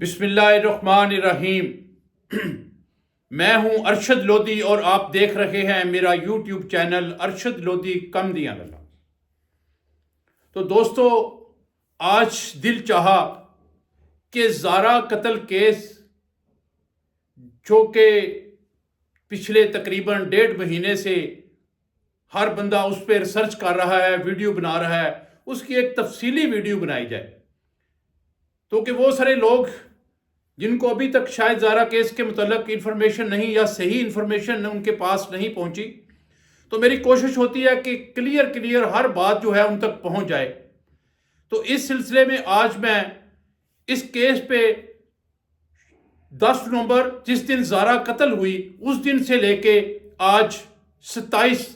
بسم اللہ الرحمن الرحیم۔ میں ہوں ارشد لودھی اور آپ دیکھ رہے ہیں میرا یوٹیوب چینل ارشد لودھی کم دیاں گلاں۔ تو دوستو، آج دل چاہا کہ زارا قتل کیس جو کہ پچھلے تقریباً 1.5 مہینے سے ہر بندہ اس پہ ریسرچ کر رہا ہے، ویڈیو بنا رہا ہے، اس کی ایک تفصیلی ویڈیو بنائی جائے، تو کہ وہ سارے لوگ جن کو ابھی تک شاید زارا کیس کے متعلق انفارمیشن نہیں یا صحیح انفارمیشن ان کے پاس نہیں پہنچی، تو میری کوشش ہوتی ہے کہ کلیئر ہر بات جو ہے ان تک پہنچ جائے۔ تو اس سلسلے میں آج میں اس کیس پہ 10 نومبر جس دن زارا قتل ہوئی اس دن سے لے کے آج 27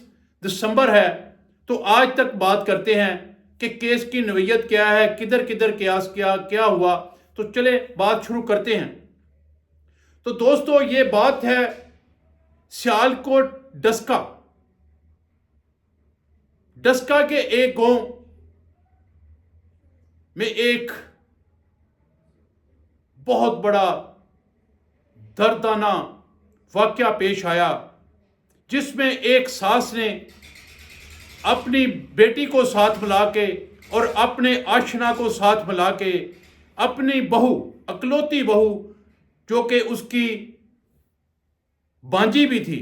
دسمبر ہے، تو آج تک بات کرتے ہیں کہ کیس کی نوعیت کیا ہے، کدھر قیاس کیا ہوا۔ تو چلے بات شروع کرتے ہیں۔ تو دوستو، یہ بات ہے سیالکوٹ ڈسکا کے ایک گاؤں میں ایک بہت بڑا دردانہ واقعہ پیش آیا، جس میں ایک ساس نے اپنی بیٹی کو ساتھ ملا کے اور اپنے آشنا کو ساتھ ملا کے اپنی بہو، اکلوتی بہو جو کہ اس کی بانجی بھی تھی،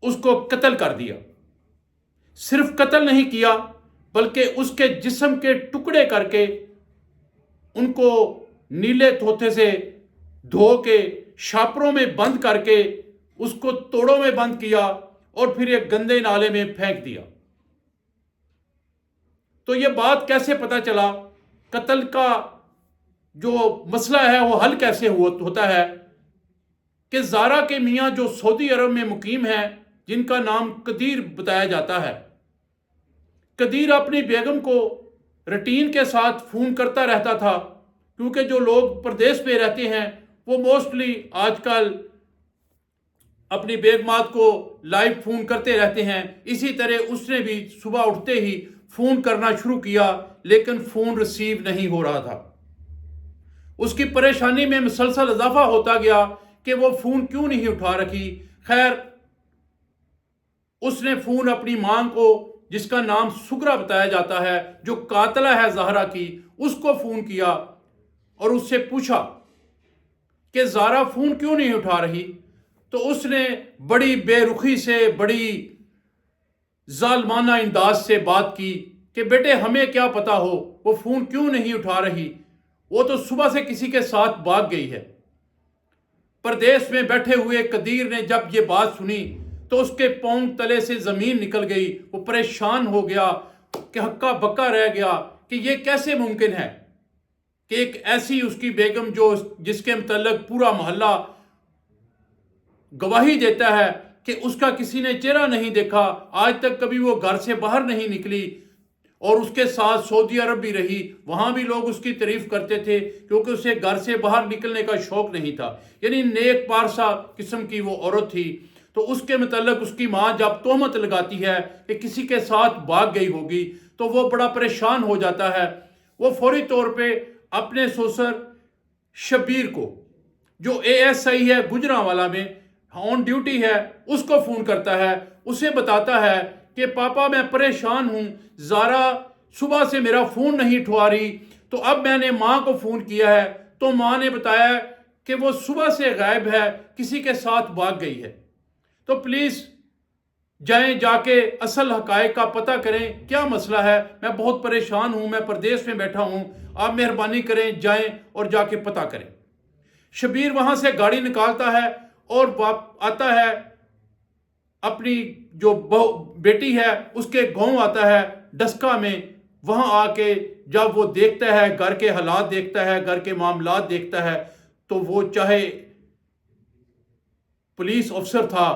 اس کو قتل کر دیا۔ صرف قتل نہیں کیا بلکہ اس کے جسم کے ٹکڑے کر کے ان کو نیلے دھوتے سے دھو کے شاپروں میں بند کر کے اس کو توڑوں میں بند کیا اور پھر ایک گندے نالے میں پھینک دیا۔ تو یہ بات کیسے پتہ چلا، قتل کا جو مسئلہ ہے وہ حل کیسے ہوتا ہے، کہ زارا کے میاں جو سعودی عرب میں مقیم ہیں، جن کا نام قدیر بتایا جاتا ہے، قدیر اپنی بیگم کو روٹین کے ساتھ فون کرتا رہتا تھا، کیونکہ جو لوگ پردیس پہ رہتے ہیں وہ موسٹلی آج کل اپنی بیگمات کو لائیو فون کرتے رہتے ہیں۔ اسی طرح اس نے بھی صبح اٹھتے ہی فون کرنا شروع کیا، لیکن فون ریسیو نہیں ہو رہا تھا۔ اس کی پریشانی میں مسلسل اضافہ ہوتا گیا کہ وہ فون کیوں نہیں اٹھا رہی۔ خیر، اس نے فون اپنی ماں کو، جس کا نام سگرا بتایا جاتا ہے، جو قاتلہ ہے زہرا کی، اس کو فون کیا اور اس سے پوچھا کہ زارا فون کیوں نہیں اٹھا رہی۔ تو اس نے بڑی بے رخی سے، بڑی ظالمانہ انداز سے بات کی کہ بیٹے ہمیں کیا پتا ہو وہ فون کیوں نہیں اٹھا رہی، وہ تو صبح سے کسی کے ساتھ بھاگ گئی ہے۔ پردیس میں بیٹھے ہوئے قدیر نے جب یہ بات سنی تو اس کے پاؤں تلے سے زمین نکل گئی، وہ پریشان ہو گیا کہ ہکا بکا رہ گیا کہ یہ کیسے ممکن ہے کہ ایک ایسی اس کی بیگم جس کے متعلق پورا محلہ گواہی دیتا ہے کہ اس کا کسی نے چہرہ نہیں دیکھا، آج تک کبھی وہ گھر سے باہر نہیں نکلی، اور اس کے ساتھ سعودی عرب بھی رہی، وہاں بھی لوگ اس کی تعریف کرتے تھے کیونکہ اسے گھر سے باہر نکلنے کا شوق نہیں تھا، یعنی نیک پارسا قسم کی وہ عورت تھی۔ تو اس کے متعلق اس کی ماں جب تہمت لگاتی ہے کہ کسی کے ساتھ بھاگ گئی ہوگی تو وہ بڑا پریشان ہو جاتا ہے۔ وہ فوری طور پہ اپنے سسر شبیر کو، جو ASI ہے گجرانوالہ میں آن ڈیوٹی ہے، اس کو فون کرتا ہے، اسے بتاتا ہے کہ پاپا میں پریشان ہوں، زارا صبح سے میرا فون نہیں اٹھوا رہی، تو اب میں نے ماں کو فون کیا ہے تو ماں نے بتایا کہ وہ صبح سے غائب ہے، کسی کے ساتھ بھاگ گئی ہے۔ تو پلیز جائیں، جا کے اصل حقائق کا پتہ کریں، کیا مسئلہ ہے، میں بہت پریشان ہوں، میں پردیس میں بیٹھا ہوں، آپ مہربانی کریں جائیں اور جا کے پتہ کریں۔ شبیر وہاں سے گاڑی نکالتا ہے اور آتا ہے اپنی جو بیٹی ہے اس کے گاؤں آتا ہے ڈسکا میں۔ وہاں آ کے جب وہ دیکھتا ہے، گھر کے حالات دیکھتا ہے، گھر کے معاملات دیکھتا ہے، تو وہ چاہے پولیس افسر تھا،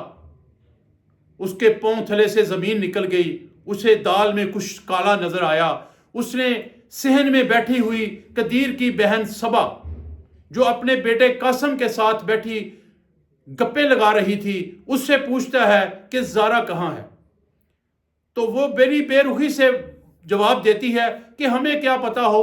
اس کے پاؤں تھلے سے زمین نکل گئی، اسے دال میں کچھ کالا نظر آیا۔ اس نے صحن میں بیٹھی ہوئی قدیر کی بہن صبا، جو اپنے بیٹے قاسم کے ساتھ بیٹھی گپے لگا رہی تھی، اس سے پوچھتا ہے کہ زارا کہاں ہے۔ تو وہ بے رخی سے جواب دیتی ہے کہ ہمیں کیا پتا ہو،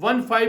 15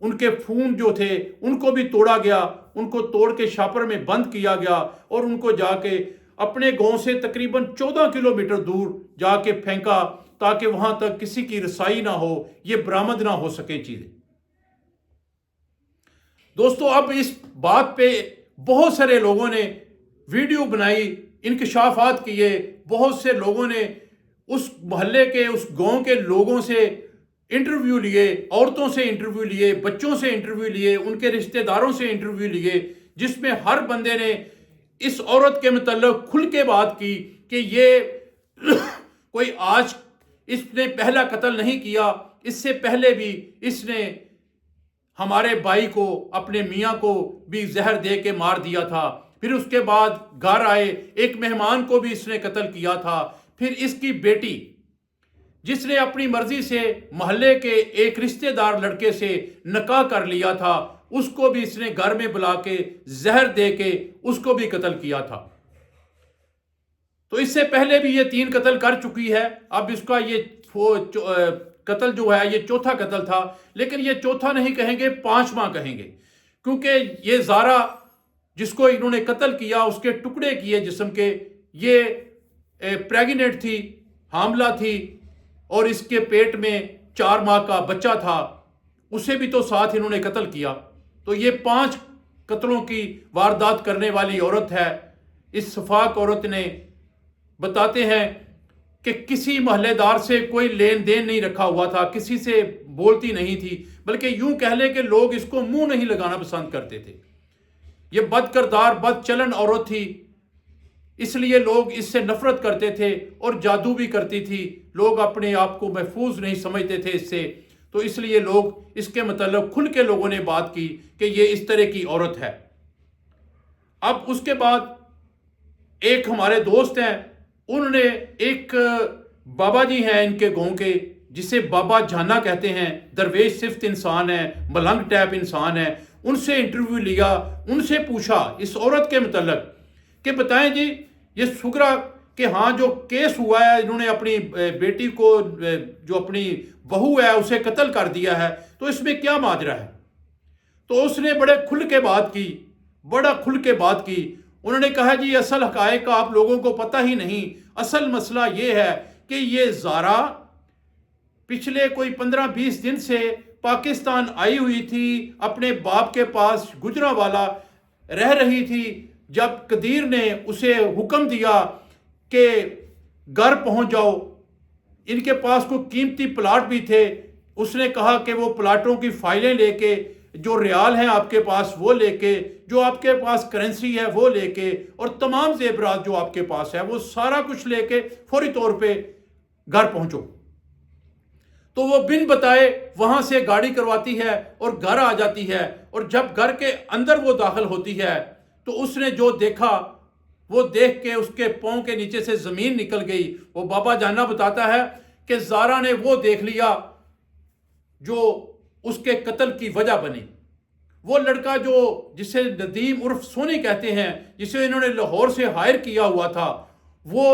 ان کے فون جو تھے ان کو بھی توڑا گیا، ان کو توڑ کے شاپر میں بند کیا گیا اور ان کو جا کے اپنے گاؤں سے تقریباً 14 کلومیٹر دور جا کے پھینکا تاکہ وہاں تک کسی کی رسائی نہ ہو، یہ برآمد نہ ہو سکیں چیزیں۔ دوستو اب اس بات پہ بہت سارے لوگوں نے ویڈیو بنائی، انکشافات کیے، بہت سے لوگوں نے اس محلے کے اس گاؤں کے لوگوں سے انٹرویو لیے، عورتوں سے انٹرویو لیے، بچوں سے انٹرویو لیے، ان کے رشتہ داروں سے انٹرویو لیے، جس میں ہر بندے نے اس عورت کے متعلق کھل کے بات کی کہ یہ کوئی آج اس نے پہلا قتل نہیں کیا، اس سے پہلے بھی اس نے ہمارے بھائی کو، اپنے میاں کو بھی زہر دے کے مار دیا تھا، پھر اس کے بعد گھر آئے ایک مہمان کو بھی اس نے قتل کیا تھا، پھر اس کی بیٹی جس نے اپنی مرضی سے محلے کے ایک رشتہ دار لڑکے سے نکاح کر لیا تھا، اس کو بھی اس نے گھر میں بلا کے زہر دے کے اس کو بھی قتل کیا تھا۔ تو اس سے پہلے بھی یہ 3 قتل کر چکی ہے، اب اس کا یہ قتل جو ہے یہ چوتھا قتل تھا، لیکن یہ چوتھا نہیں کہیں گے، 5واں کہیں گے، کیونکہ یہ زارا جس کو انہوں نے قتل کیا، اس کے ٹکڑے کیے جسم کے، یہ پریگننٹ تھی، حاملہ تھی، اور اس کے پیٹ میں 4 ماہ کا بچہ تھا، اسے بھی تو ساتھ انہوں نے قتل کیا۔ تو یہ 5 قتلوں کی واردات کرنے والی عورت ہے۔ اس شفاق عورت نے بتاتے ہیں کہ کسی محلے دار سے کوئی لین دین نہیں رکھا ہوا تھا، کسی سے بولتی نہیں تھی، بلکہ یوں کہہ لیں کہ لوگ اس کو منہ نہیں لگانا پسند کرتے تھے۔ یہ بد کردار، بد چلن عورت تھی، اس لیے لوگ اس سے نفرت کرتے تھے، اور جادو بھی کرتی تھی، لوگ اپنے آپ کو محفوظ نہیں سمجھتے تھے اس سے، تو اس لیے لوگ اس کے متعلق کھل کے لوگوں نے بات کی کہ یہ اس طرح کی عورت ہے۔ اب اس کے بعد ایک ہمارے دوست ہیں، انہوں نے ایک بابا جی ہیں ان کے گاؤں کے، جسے بابا جانا کہتے ہیں، درویش صفت انسان ہے، ملنگ ٹائپ انسان ہے، ان سے انٹرویو لیا، ان سے پوچھا اس عورت کے متعلق کہ بتائیں جی یہ سگرا کہ ہاں جو کیس ہوا ہے، انہوں نے اپنی بیٹی کو، جو اپنی بہو ہے، اسے قتل کر دیا ہے، تو اس میں کیا ماجرا ہے؟ تو اس نے بڑے کھل کے بات کی، بڑا کھل کے بات کی۔ انہوں نے کہا جی اصل حقائق کا آپ لوگوں کو پتہ ہی نہیں، اصل مسئلہ یہ ہے کہ یہ زارا پچھلے کوئی 15-20 دن سے پاکستان آئی ہوئی تھی، اپنے باپ کے پاس گجرانوالہ رہ رہی تھی، جب قدیر نے اسے حکم دیا کہ گھر پہنچ جاؤ، ان کے پاس کوئی قیمتی پلاٹ بھی تھے، اس نے کہا کہ وہ پلاٹوں کی فائلیں لے کے، جو ریال ہیں آپ کے پاس وہ لے کے، جو آپ کے پاس کرنسی ہے وہ لے کے، اور تمام زیورات جو آپ کے پاس ہے وہ سارا کچھ لے کے فوری طور پہ گھر پہنچو۔ تو وہ بن بتائے وہاں سے گاڑی کرواتی ہے اور گھر آ جاتی ہے، اور جب گھر کے اندر وہ داخل ہوتی ہے تو اس نے جو دیکھا وہ دیکھ کے اس کے پاؤں کے نیچے سے زمین نکل گئی۔ وہ بابا جانا بتاتا ہے کہ زارا نے وہ دیکھ لیا جو اس کے قتل کی وجہ بنی۔ وہ لڑکا جو جسے ندیم عرف سونی کہتے ہیں، جسے انہوں نے لاہور سے ہائر کیا ہوا تھا، وہ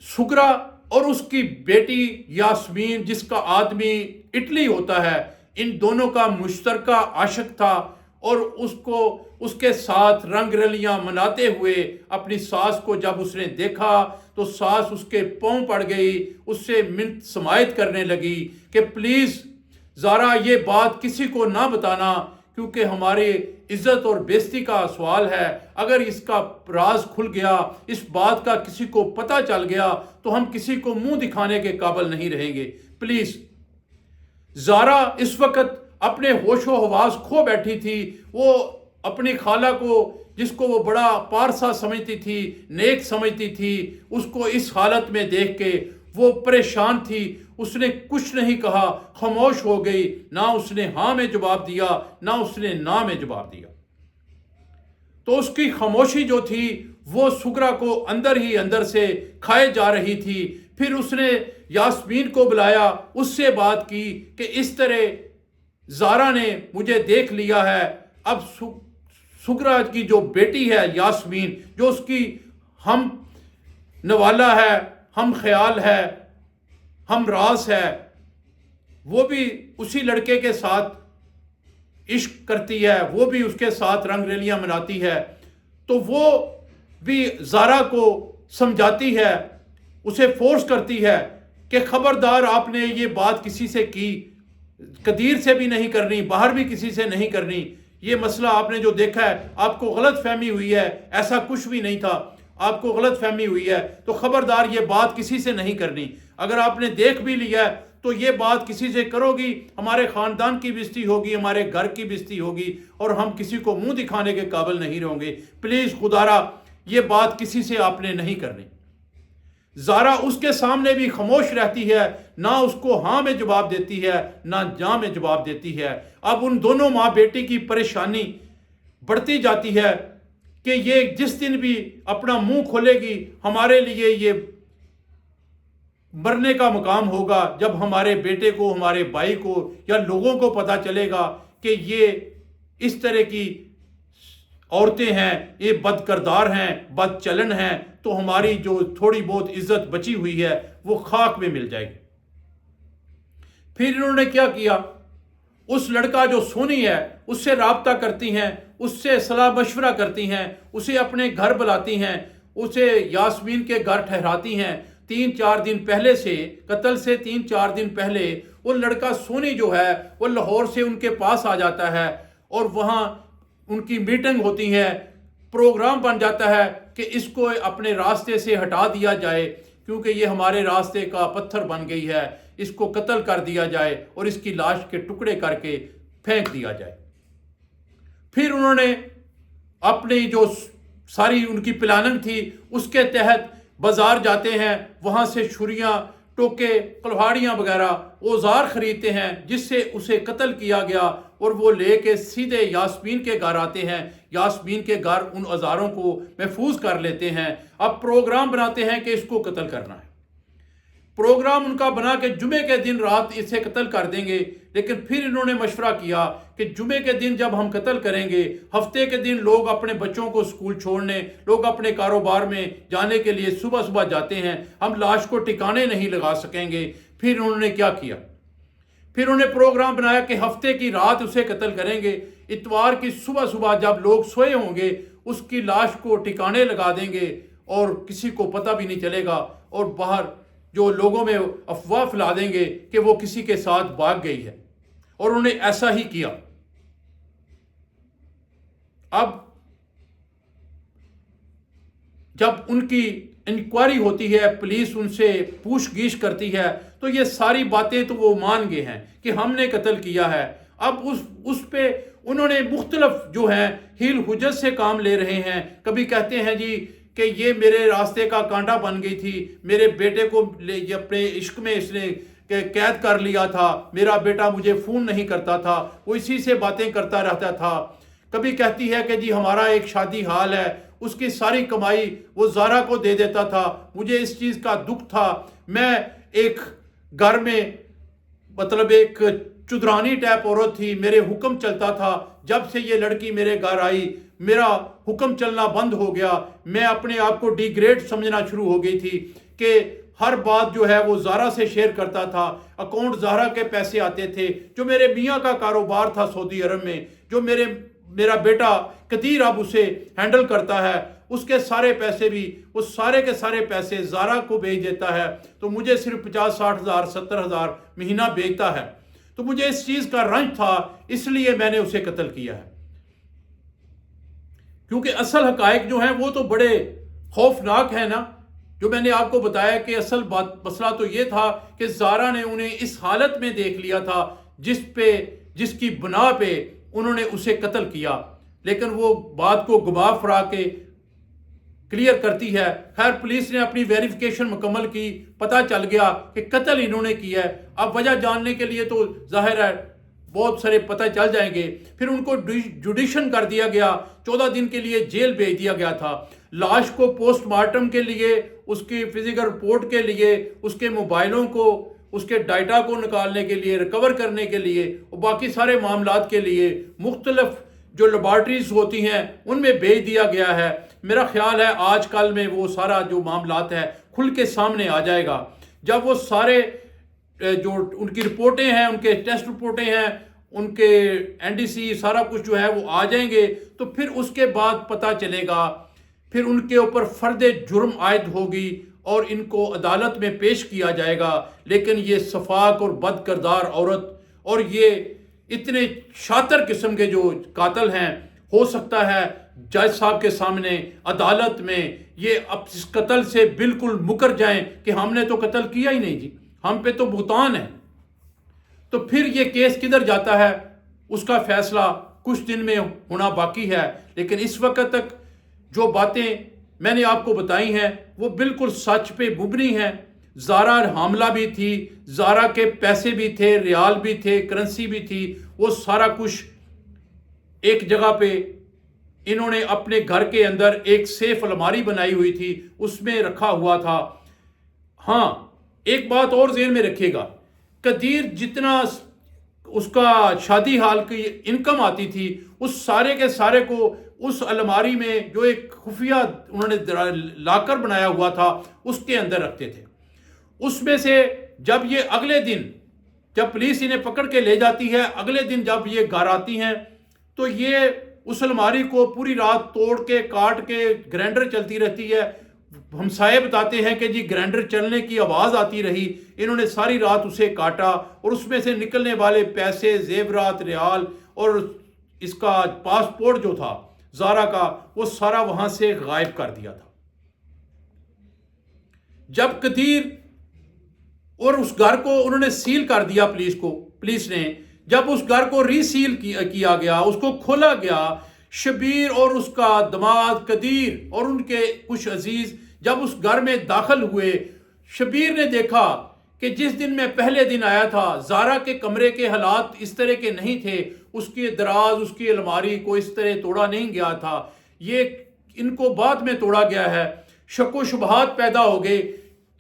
سگرا اور اس کی بیٹی یاسمین جس کا آدمی اٹلی ہوتا ہے، ان دونوں کا مشترکہ عاشق تھا، اور اس کو اس کے ساتھ رنگ رلیاں مناتے ہوئے اپنی ساس کو جب اس نے دیکھا تو ساس اس کے پاؤں پڑ گئی، اس سے منت سماعت کرنے لگی کہ پلیز زارا یہ بات کسی کو نہ بتانا، کیونکہ ہماری عزت اور بےزتی کا سوال ہے، اگر اس کا راز کھل گیا، اس بات کا کسی کو پتہ چل گیا تو ہم کسی کو منہ دکھانے کے قابل نہیں رہیں گے، پلیز۔ زارا اس وقت اپنے ہوش و حواس کھو بیٹھی تھی، وہ اپنی خالہ کو جس کو وہ بڑا پارسا سمجھتی تھی، نیک سمجھتی تھی، اس کو اس حالت میں دیکھ کے وہ پریشان تھی، اس نے کچھ نہیں کہا، خاموش ہو گئی، نہ اس نے ہاں میں جواب دیا نہ اس نے نہ میں جواب دیا۔ تو اس کی خاموشی جو تھی وہ سگرا کو اندر ہی اندر سے کھائے جا رہی تھی۔ پھر اس نے یاسمین کو بلایا، اس سے بات کی کہ اس طرح زارا نے مجھے دیکھ لیا ہے، اب سگرا کی جو بیٹی ہے یاسمین، جو اس کی ہم نوالا ہے، ہم خیال ہے، ہم راز ہے، وہ بھی اسی لڑکے کے ساتھ عشق کرتی ہے، وہ بھی اس کے ساتھ رنگ ریلیاں مناتی ہے، تو وہ بھی زارا کو سمجھاتی ہے، اسے فورس کرتی ہے کہ خبردار آپ نے یہ بات کسی سے کی، قدیر سے بھی نہیں کرنی، باہر بھی کسی سے نہیں کرنی، یہ مسئلہ آپ نے جو دیکھا ہے آپ کو غلط فہمی ہوئی ہے، ایسا کچھ بھی نہیں تھا، آپ کو غلط فہمی ہوئی ہے، تو خبردار یہ بات کسی سے نہیں کرنی، اگر آپ نے دیکھ بھی لیا ہے تو یہ بات کسی سے کرو گی ہمارے خاندان کی بےزتی ہوگی، ہمارے گھر کی بےزتی ہوگی، اور ہم کسی کو منہ دکھانے کے قابل نہیں رہوں گے، پلیز خدارا یہ بات کسی سے آپ نے نہیں کرنی۔ زارا اس کے سامنے بھی خاموش رہتی ہے، نہ اس کو ہاں میں جواب دیتی ہے نہ جاں میں جواب دیتی ہے۔ اب ان دونوں ماں بیٹی کی پریشانی بڑھتی جاتی ہے کہ یہ جس دن بھی اپنا منہ کھولے گی ہمارے لیے یہ مرنے کا مقام ہوگا، جب ہمارے بیٹے کو، ہمارے بھائی کو یا لوگوں کو پتہ چلے گا کہ یہ اس طرح کی عورتیں ہیں، یہ بد کردار ہیں، بد چلن ہیں، تو ہماری جو تھوڑی بہت عزت بچی ہوئی ہے وہ خاک میں مل جائے گی۔ پھر انہوں نے کیا کیا، اس لڑکا جو سونی ہے اس سے رابطہ کرتی ہیں، اس سے صلاح مشورہ کرتی ہیں، اسے اپنے گھر بلاتی ہیں، اسے یاسمین کے گھر ٹھہراتی ہیں۔ 3-4 دن پہلے سے، قتل سے 3-4 دن پہلے، وہ لڑکا سونی جو ہے وہ لاہور سے ان کے پاس آ جاتا ہے، اور وہاں ان کی میٹنگ ہوتی ہے، پروگرام بن جاتا ہے کہ اس کو اپنے راستے سے ہٹا دیا جائے، کیونکہ یہ ہمارے راستے کا پتھر بن گئی ہے، اس کو قتل کر دیا جائے اور اس کی لاش کے ٹکڑے کر کے پھینک دیا جائے۔ پھر انہوں نے اپنی جو ساری ان کی پلاننگ تھی اس کے تحت بازار جاتے ہیں، وہاں سے چھریاں، ٹوکے، کلہاڑیاں وغیرہ اوزار خریدتے ہیں جس سے اسے قتل کیا گیا، اور وہ لے کے سیدھے یاسمین کے گھر آتے ہیں، یاسمین کے گھر ان اوزاروں کو محفوظ کر لیتے ہیں۔ اب پروگرام بناتے ہیں کہ اس کو قتل کرنا ہے، پروگرام ان کا بنا کہ جمعے کے دن رات اسے قتل کر دیں گے، لیکن پھر انہوں نے مشورہ کیا کہ جمعے کے دن جب ہم قتل کریں گے، ہفتے کے دن لوگ اپنے بچوں کو اسکول چھوڑنے، لوگ اپنے کاروبار میں جانے کے لیے صبح صبح جاتے ہیں، ہم لاش کو ٹھکانے نہیں لگا سکیں گے۔ پھر انہوں نے کیا کیا، پھر انہوں نے پروگرام بنایا کہ ہفتے کی رات اسے قتل کریں گے، اتوار کی صبح صبح جب لوگ سوئے ہوں گے اس کی لاش کو ٹھکانے لگا دیں گے اور کسی کو پتہ بھی نہیں چلے گا، اور باہر جو لوگوں میں افواہ پھیلا دیں گے کہ وہ کسی کے ساتھ بھاگ گئی ہے، اور انہوں نے ایسا ہی کیا۔ اب جب ان کی انکوائری ہوتی ہے، پولیس ان سے پوچھ گچھ کرتی ہے، تو یہ ساری باتیں تو وہ مان گئے ہیں کہ ہم نے قتل کیا ہے۔ اب اس پہ انہوں نے مختلف جو ہیں ہیل حجت سے کام لے رہے ہیں، کبھی کہتے ہیں جی کہ یہ میرے راستے کا کانٹا بن گئی تھی، میرے بیٹے کو اپنے عشق میں اس نے قید کر لیا تھا، میرا بیٹا مجھے فون نہیں کرتا تھا، وہ اسی سے باتیں کرتا رہتا تھا۔ کبھی کہتی ہے کہ جی ہمارا ایک شادی حال ہے، اس کی ساری کمائی وہ زارا کو دے دیتا تھا، مجھے اس چیز کا دکھ تھا، میں ایک گھر میں مطلب ایک چدرانی ٹائپ عورت تھی، میرے حکم چلتا تھا، جب سے یہ لڑکی میرے گھر آئی میرا حکم چلنا بند ہو گیا، میں اپنے آپ کو ڈی گریڈ سمجھنا شروع ہو گئی تھی کہ ہر بات جو ہے وہ زارا سے شیئر کرتا تھا، اکاؤنٹ زارا کے پیسے آتے تھے، جو میرے میاں کا کاروبار تھا سعودی عرب میں، جو میرا بیٹا قدیر اب اسے ہینڈل کرتا ہے، اس کے سارے پیسے بھی وہ سارے کے سارے پیسے زارا کو بھیج دیتا ہے، تو مجھے صرف 50-60 ہزار 70 ہزار مہینہ بھیجتا ہے، تو مجھے اس چیز کا رنج تھا، اس لیے میں نے اسے قتل کیا ہے۔ کیونکہ اصل حقائق جو ہیں وہ تو بڑے خوفناک ہیں نا، جو میں نے آپ کو بتایا کہ اصل مسئلہ تو یہ تھا کہ زارا نے انہیں اس حالت میں دیکھ لیا تھا جس کی بنا پہ انہوں نے اسے قتل کیا، لیکن وہ بات کو گبا فرا کے کلیئر کرتی ہے۔ خیر پولیس نے اپنی ویریفیکیشن مکمل کی، پتہ چل گیا کہ قتل انہوں نے کیا ہے۔ اب وجہ جاننے کے لیے تو ظاہر ہے بہت سارے پتہ چل جائیں گے۔ پھر ان کو جوڈیشن کر دیا گیا، 14 دن کے لیے جیل بھیج دیا گیا تھا۔ لاش کو پوسٹ مارٹم کے لیے، اس کی فزیکل رپورٹ کے لیے، اس کے موبائلوں کو، اس کے ڈیٹا کو نکالنے کے لیے، ریکور کرنے کے لیے اور باقی سارے معاملات کے لیے مختلف جو لیبارٹریز ہوتی ہیں ان میں بھیج دیا گیا ہے۔ میرا خیال ہے آج کل میں وہ سارا جو معاملات ہے کھل کے سامنے آ جائے گا، جب وہ سارے جو ان کی رپورٹیں ہیں، ان کے ٹیسٹ رپورٹیں ہیں، ان کے NDC سارا کچھ جو ہے وہ آ جائیں گے، تو پھر اس کے بعد پتہ چلے گا، پھر ان کے اوپر فرد جرم عائد ہوگی اور ان کو عدالت میں پیش کیا جائے گا۔ لیکن یہ صفاق اور بد کردار عورت اور یہ اتنے شاطر قسم کے جو قاتل ہیں، ہو سکتا ہے جج صاحب کے سامنے عدالت میں یہ اب اس قتل سے بالکل مکر جائیں کہ ہم نے تو قتل کیا ہی نہیں جی، ہم پہ تو بہتان ہے۔ تو پھر یہ کیس کدھر جاتا ہے، اس کا فیصلہ کچھ دن میں ہونا باقی ہے۔ لیکن اس وقت تک جو باتیں میں نے آپ کو بتائی ہیں وہ بالکل سچ پہ مبنی ہیں۔ زارا حاملہ بھی تھی، زارا کے پیسے بھی تھے، ریال بھی تھے، کرنسی بھی تھی، وہ سارا کچھ ایک جگہ پہ انہوں نے اپنے گھر کے اندر ایک سیف الماری بنائی ہوئی تھی، اس میں رکھا ہوا تھا۔ ہاں، ایک بات اور ذہن میں رکھیے گا، قدیر جتنا اس کا شادی حال کی انکم آتی تھی، اس سارے کے سارے کو اس الماری میں جو ایک خفیہ انہوں نے لاکر بنایا ہوا تھا اس کے اندر رکھتے تھے۔ اس میں سے جب یہ اگلے دن جب پولیس انہیں پکڑ کے لے جاتی ہے، اگلے دن جب یہ گھر آتی ہیں تو یہ اس الماری کو پوری رات توڑ کے کاٹ کے گرینڈر چلتی رہتی ہے۔ ہمسائے بتاتے ہیں کہ جی گرینڈر چلنے کی آواز آتی رہی، انہوں نے ساری رات اسے کاٹا اور اس میں سے نکلنے والے پیسے، زیورات، ریال اور اس کا پاسپورٹ جو تھا زارا کا، وہ سارا وہاں سے غائب کر دیا تھا۔ جب قدیر اور اس گھر کو انہوں نے سیل کر دیا، پولیس نے جب اس گھر کو ری سیل کیا گیا، اس کو کھولا گیا، شبیر اور اس کا داماد قدیر اور ان کے کچھ عزیز جب اس گھر میں داخل ہوئے، شبیر نے دیکھا کہ جس دن میں پہلے دن آیا تھا زارا کے کمرے کے حالات اس طرح کے نہیں تھے، اس کی دراز، اس کی الماری کو اس طرح توڑا نہیں گیا تھا، یہ ان کو بعد میں توڑا گیا ہے۔ شک و شبہات پیدا ہو گئے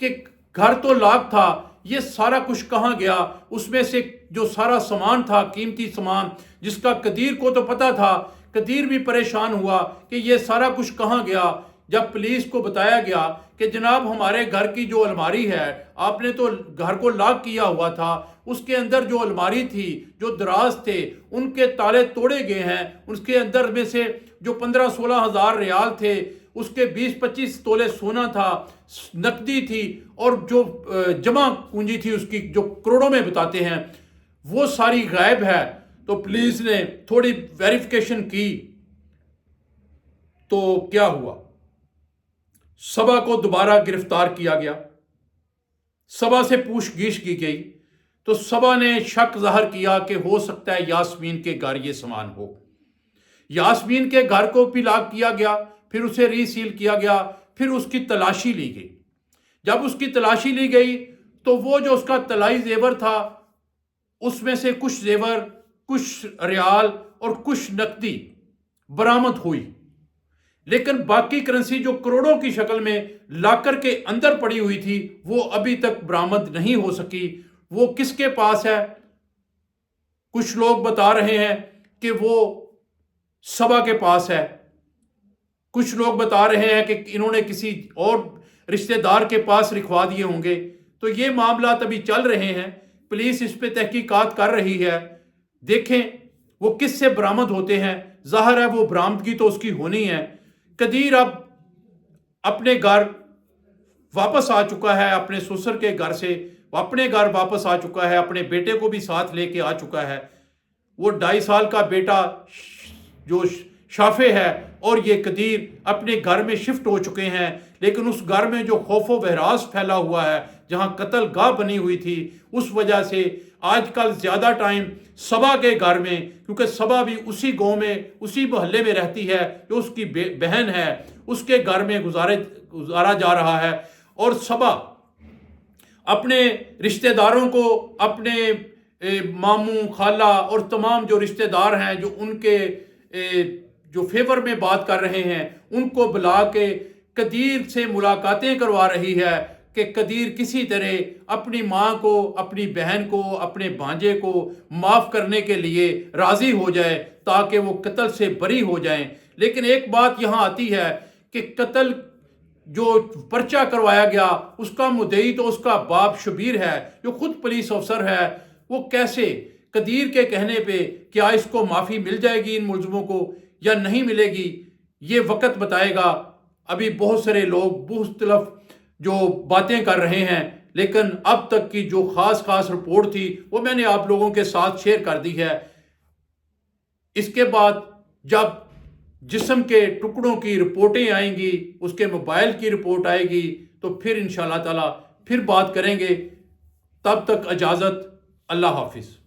کہ گھر تو لاک تھا، یہ سارا کچھ کہاں گیا؟ اس میں سے جو سارا سامان تھا، قیمتی سامان، جس کا قدیر کو تو پتا تھا، قدیر بھی پریشان ہوا کہ یہ سارا کچھ کہاں گیا۔ جب پولیس کو بتایا گیا کہ جناب ہمارے گھر کی جو الماری ہے، آپ نے تو گھر کو لاک کیا ہوا تھا، اس کے اندر جو الماری تھی، جو دراز تھے، ان کے تالے توڑے گئے ہیں، اس کے اندر میں سے جو 15-16 ہزار ریال تھے، اس کے 20-25 تولے سونا تھا، نقدی تھی، اور جو جمع پونجی تھی اس کی جو کروڑوں میں بتاتے ہیں، وہ ساری غائب ہے۔ تو پولیس نے تھوڑی ویریفیکیشن کی تو کیا ہوا؟ صبا کو دوبارہ گرفتار کیا گیا، صبا سے پوچھ گچھ کی گئی تو صبا نے شک ظاہر کیا کہ ہو سکتا ہے یاسمین کے گھر یہ سامان ہو۔ یاسمین کے گھر کو بھی لاک کیا گیا، پھر اسے ری سیل کیا گیا، پھر اس کی تلاشی لی گئی۔ جب اس کی تلاشی لی گئی تو وہ جو اس کا طلائی زیور تھا، اس میں سے کچھ زیور، کچھ ریال اور کچھ نقدی برآمد ہوئی، لیکن باقی کرنسی جو کروڑوں کی شکل میں لاکر کے اندر پڑی ہوئی تھی، وہ ابھی تک برآمد نہیں ہو سکی۔ وہ کس کے پاس ہے؟ کچھ لوگ بتا رہے ہیں کہ وہ صبا کے پاس ہے، کچھ لوگ بتا رہے ہیں کہ انہوں نے کسی اور رشتہ دار کے پاس رکھوا دیے ہوں گے۔ تو یہ معاملات ابھی چل رہے ہیں، پولیس اس پہ تحقیقات کر رہی ہے، دیکھیں وہ کس سے برآمد ہوتے ہیں۔ ظاہر ہے وہ برآمدگی تو اس کی ہونی ہے۔ قدیر اب اپنے گھر واپس آ چکا ہے، اپنے سسر کے گھر سے اپنے گھر واپس آ چکا ہے، اپنے بیٹے کو بھی ساتھ لے کے آ چکا ہے۔ وہ 2.5 سال کا بیٹا جو شافع ہے اور یہ قدیر اپنے گھر میں شفٹ ہو چکے ہیں، لیکن اس گھر میں جو خوف و بہراس پھیلا ہوا ہے، جہاں قتل گاہ بنی ہوئی تھی، اس وجہ سے آج کل زیادہ ٹائم صبا کے گھر میں، کیونکہ صبا بھی اسی گاؤں میں، اسی محلے میں رہتی ہے، جو اس کی بہن ہے، اس کے گھر میں گزارا جا رہا ہے۔ اور صبا اپنے رشتہ داروں کو، اپنے ماموں، خالہ اور تمام جو رشتہ دار ہیں جو ان کے جو فیور میں بات کر رہے ہیں، ان کو بلا کے قدیر سے ملاقاتیں کروا رہی ہے کہ قدیر کسی طرح اپنی ماں کو، اپنی بہن کو، اپنے بھانجے کو معاف کرنے کے لیے راضی ہو جائے تاکہ وہ قتل سے بری ہو جائیں۔ لیکن ایک بات یہاں آتی ہے کہ قتل جو پرچہ کروایا گیا، اس کا مدعی تو اس کا باپ شبیر ہے، جو خود پولیس افسر ہے۔ وہ کیسے قدیر کے کہنے پہ کیا اس کو معافی مل جائے گی ان ملزموں کو یا نہیں ملے گی، یہ وقت بتائے گا۔ ابھی بہت سارے لوگ مختلف جو باتیں کر رہے ہیں، لیکن اب تک کی جو خاص رپورٹ تھی وہ میں نے آپ لوگوں کے ساتھ شیئر کر دی ہے۔ اس کے بعد جب جسم کے ٹکڑوں کی رپورٹیں آئیں گی، اس کے موبائل کی رپورٹ آئے گی، تو پھر انشاءاللہ تعالی پھر بات کریں گے۔ تب تک اجازت، اللہ حافظ۔